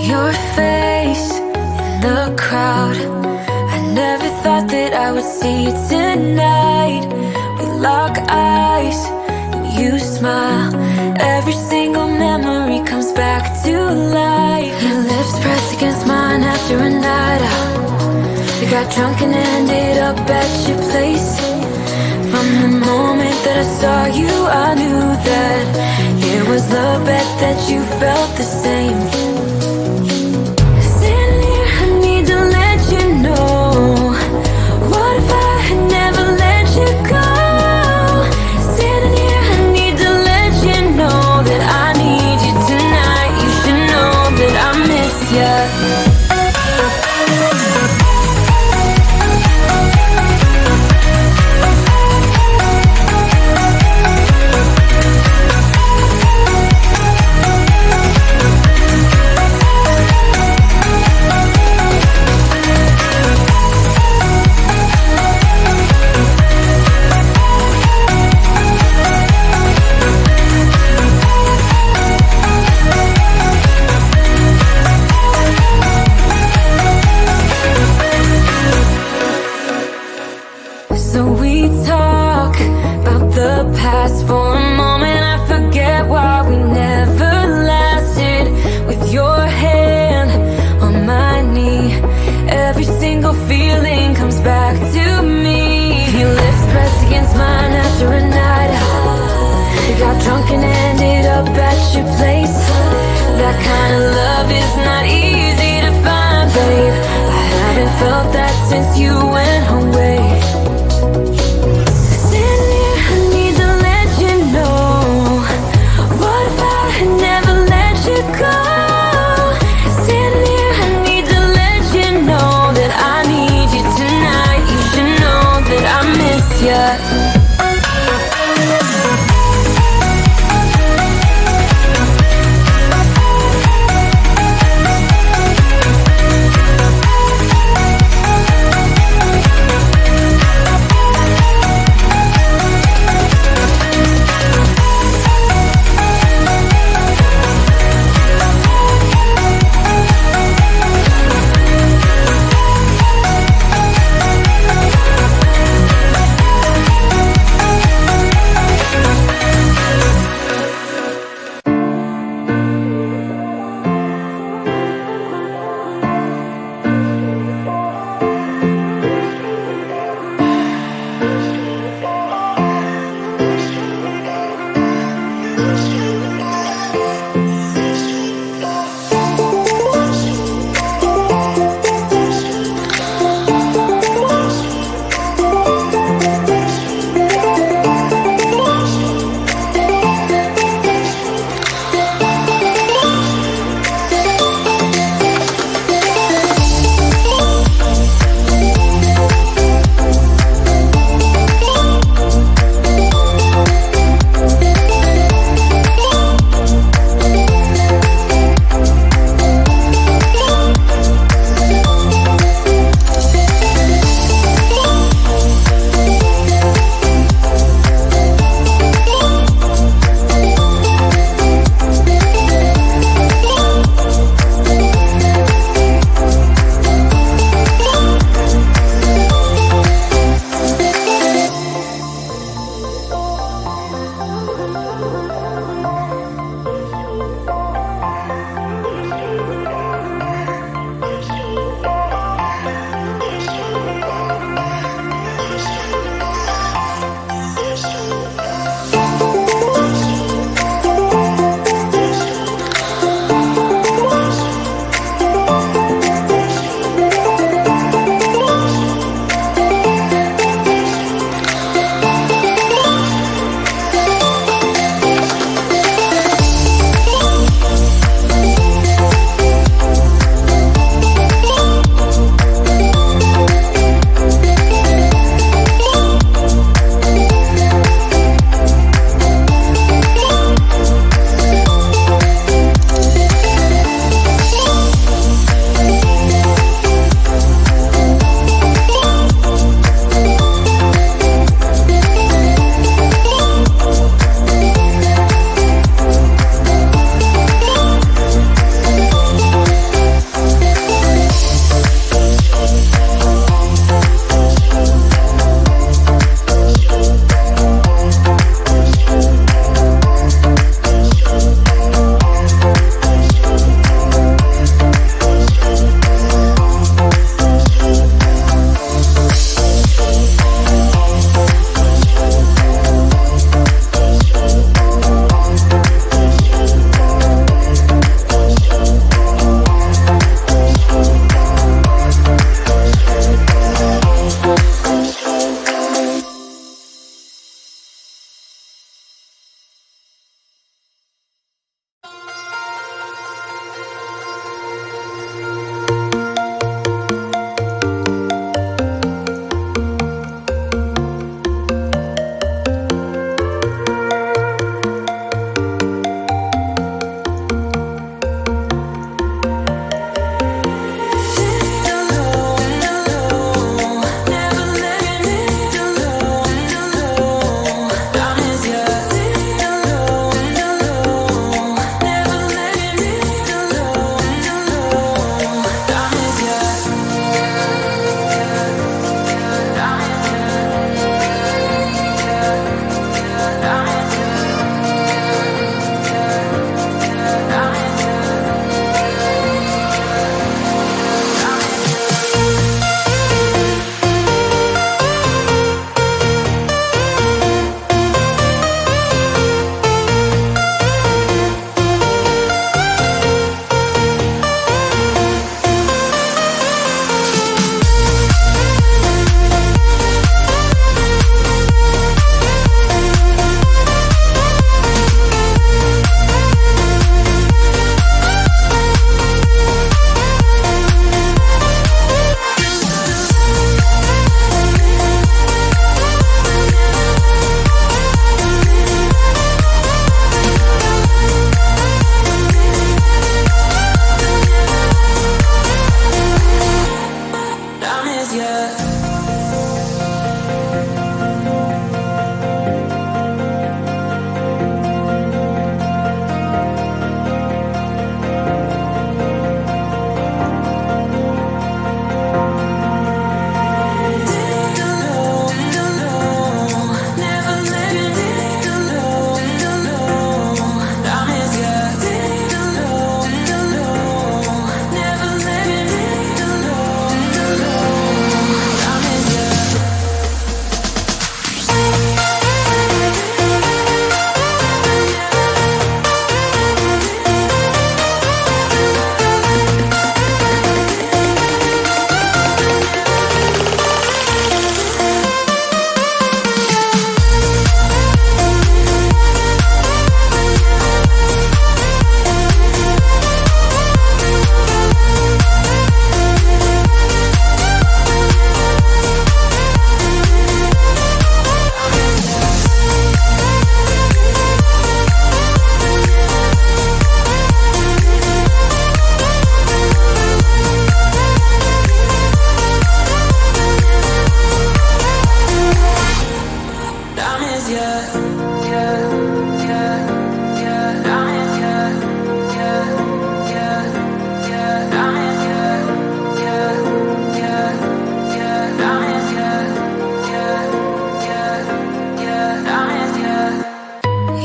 Your face in the crowd, I never thought that I would see you tonight. We lock eyes and you smile. Every single memory comes back to life. Your lips pressed against mine after a night out. We got drunk and ended up at your place. From the moment that I saw you, I knew that it was love, bet that you felt the same. So we talk about the past for a moment. I forget why we never lasted. With your hand on my knee, every single feeling comes back to me. Your lips pressed against mine after a night out. We got drunk and ended up at your place. That kind of love is not easy to find, babe. I haven't felt that since you went away. Stand here, I need to let you know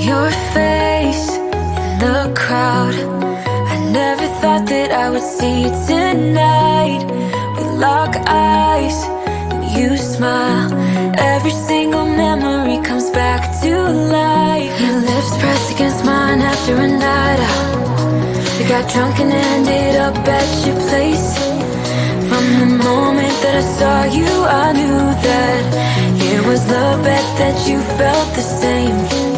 Your face in the crowd, I never thought that I would see you tonight. We lock eyes and you smile. Every single memory comes back to life. Your lips pressed against mine after a night out. We got drunk and ended up at your place. From the moment that I saw you, I knew that it was love, bet that you felt the same.